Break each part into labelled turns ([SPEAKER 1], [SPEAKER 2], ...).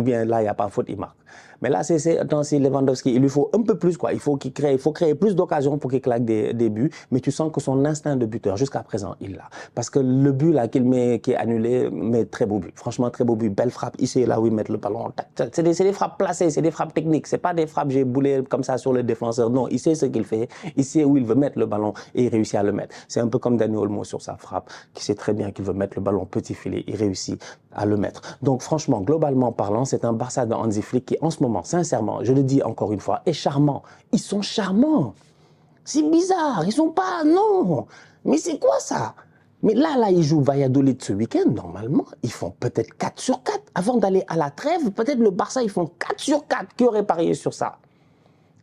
[SPEAKER 1] bien là, il n'y a pas faute, il marque. Mais là, attends, c'est Lewandowski, il lui faut un peu plus, quoi. Il faut créer plus d'occasions pour qu'il claque des buts, mais tu sens que son instinct de buteur, jusqu'à présent, il l'a. Parce que le but là qu'il met, qui est annulé, mais très beau but. Franchement, très beau but. Belle frappe. Ici, là où il met le ballon. C'est des frappes placées, c'est des frappes techniques. C'est pas des frappes, j'ai boulé comme ça sur le défenseur. Non, il sait ce qu'il fait. Il sait où il veut mettre le ballon et il réussit à le mettre. C'est un peu comme Dani Olmo sur sa frappe, qui sait très bien qu'il veut mettre le ballon petit filet. Il réussit à le mettre. Donc, franchement, globalement parlant, c'est un Barça de Hansi Flick qui, en ce moment, sincèrement, je le dis encore une fois, est charmant. Ils sont charmants. C'est bizarre. Ils sont pas... Non. Mais c'est quoi ça? Mais là, ils jouent Valladolid ce week-end. Normalement, ils font peut-être 4 sur 4. Avant d'aller à la trêve, peut-être le Barça, ils font 4 sur 4. Qui aurait parié sur ça?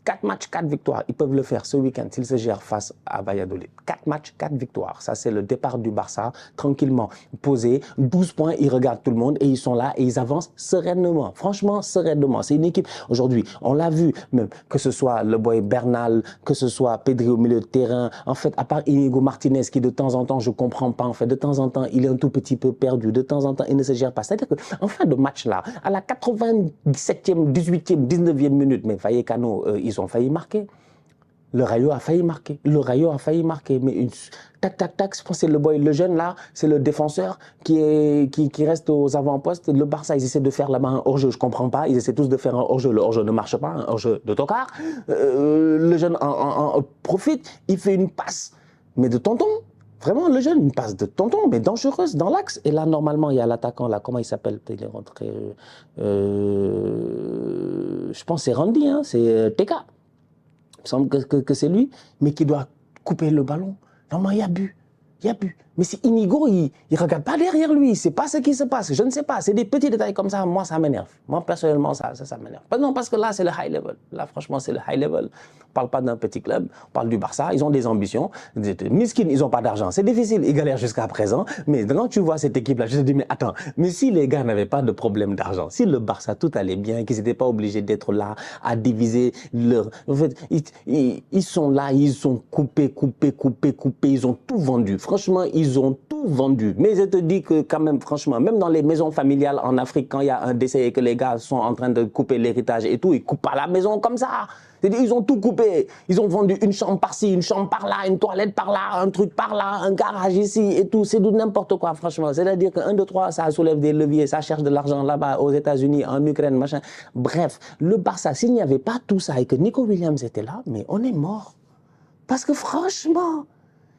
[SPEAKER 1] 4 matchs, 4 victoires. Ils peuvent le faire ce week-end s'ils se gèrent face à Valladolid. 4 matchs, 4 victoires. Ça, c'est le départ du Barça, tranquillement posé. 12 points, ils regardent tout le monde et ils sont là et ils avancent sereinement. Franchement, sereinement. C'est une équipe, aujourd'hui, on l'a vu, même que ce soit le boy Bernal, que ce soit Pedri au milieu de terrain. En fait, à part Inigo Martinez, qui de temps en temps, je ne comprends pas, en fait, de temps en temps, il est un tout petit peu perdu. De temps en temps, il ne se gère pas. C'est-à-dire qu'en fin de match, là, à la 97e, 18e, 19e minute, mais Vallecano, ils ont failli marquer. Le Rayo a failli marquer. Le Rayo a failli marquer. Mais tac, tac, tac, je pense que c'est le boy, le jeune là, c'est le défenseur qui reste aux avant-postes. Le Barça, ils essaient de faire là-bas un hors-jeu. Je ne comprends pas. Ils essaient tous de faire un hors-jeu. Le hors-jeu ne marche pas, un hors-jeu de tocard. Le jeune en profite. Il fait une passe, mais de tonton. Vraiment, le jeune, une passe de tonton, mais dangereuse dans l'axe. Et là, normalement, il y a l'attaquant, là, comment il s'appelle? Il est rentré. Je pense que c'est Randy, hein, c'est TK. Il me semble que c'est lui, mais qui doit couper le ballon. Normalement, il y a but. Il y a but. Mais c'est Inigo, il ne regarde pas derrière lui. Il ne sait pas ce qui se passe. Je ne sais pas. C'est des petits détails comme ça. Moi, ça m'énerve. Moi, personnellement, ça m'énerve. Non, parce que là, c'est le high level. Là, franchement, c'est le high level. On ne parle pas d'un petit club. On parle du Barça. Ils ont des ambitions. Miskin, ils n'ont pas d'argent. C'est difficile. Ils galèrent jusqu'à présent. Mais quand tu vois cette équipe-là, je te dis, mais attends, mais si les gars n'avaient pas de problème d'argent, si le Barça, tout allait bien, qu'ils n'étaient pas obligés d'être là à diviser leur... En fait, ils sont là, ils ont coupé. Ils ont tout vendu. Franchement, ils ont tout vendu. Mais je te dis que quand même, franchement, même dans les maisons familiales en Afrique, quand il y a un décès et que les gars sont en train de couper l'héritage et tout, ils coupent pas la maison comme ça. C'est-à-dire, ils ont tout coupé. Ils ont vendu une chambre par-ci, une chambre par-là, une toilette par-là, un truc par-là, un garage ici et tout. C'est de n'importe quoi, franchement. C'est-à-dire que 1, 2, 3, ça soulève des leviers, ça cherche de l'argent là-bas aux États-Unis, en Ukraine, machin. Bref, le Barça, s'il n'y avait pas tout ça et que Nico Williams était là, mais on est mort. Parce que franchement,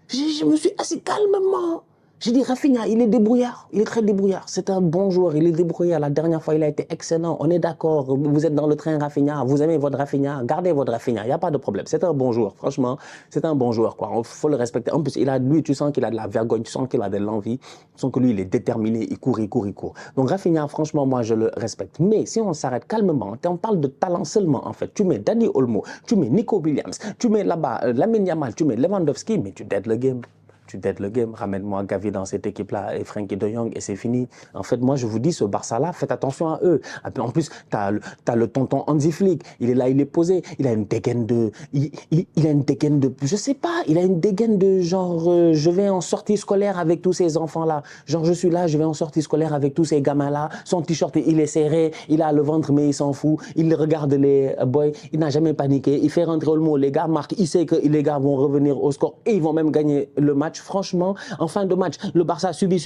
[SPEAKER 1] je me suis assis calmement. J'ai dit, Rafinha, il est débrouillard. Il est très débrouillard. C'est un bon joueur. Il est débrouillard. La dernière fois, il a été excellent. On est d'accord. Vous êtes dans le train Rafinha. Vous aimez votre Rafinha. Gardez votre Rafinha. Il n'y a pas de problème. C'est un bon joueur. Franchement, c'est un bon joueur, quoi. Il faut le respecter. En plus, lui, tu sens qu'il a de la vergogne. Tu sens qu'il a de l'envie. Tu sens que lui, il est déterminé. Il court. Donc, Rafinha, franchement, moi, je le respecte. Mais si on s'arrête calmement, on parle de talent seulement, en fait. Tu mets Dani Olmo, tu mets Nico Williams, tu mets là-bas Lamine Yamal, tu mets Lewandowski, mais tu dead le game. Tu dead le game, ramène-moi Gavi dans cette équipe-là et Frenkie de Jong et c'est fini. En fait, moi, je vous dis, ce Barça-là, faites attention à eux. En plus, t'as le tonton Hansi Flick. Il est là, il est posé. Il a une dégaine de... Il a une dégaine de... Je sais pas, il a une dégaine de genre... je vais en sortie scolaire avec tous ces enfants-là. Genre, je suis là, je vais en sortie scolaire avec tous ces gamins-là. Son t-shirt, il est serré. Il a le ventre, mais il s'en fout. Il regarde les boys. Il n'a jamais paniqué. Il fait rentrer Olmo. Les gars marquent. Il sait que les gars vont revenir au score et ils vont même gagner le match. Franchement, en fin de match, le Barça subit.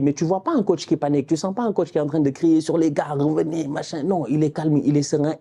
[SPEAKER 1] Mais tu vois pas un coach qui panique. Tu sens pas un coach qui est en train de crier sur les gars, revenez, machin. Non, il est calme, il est serein.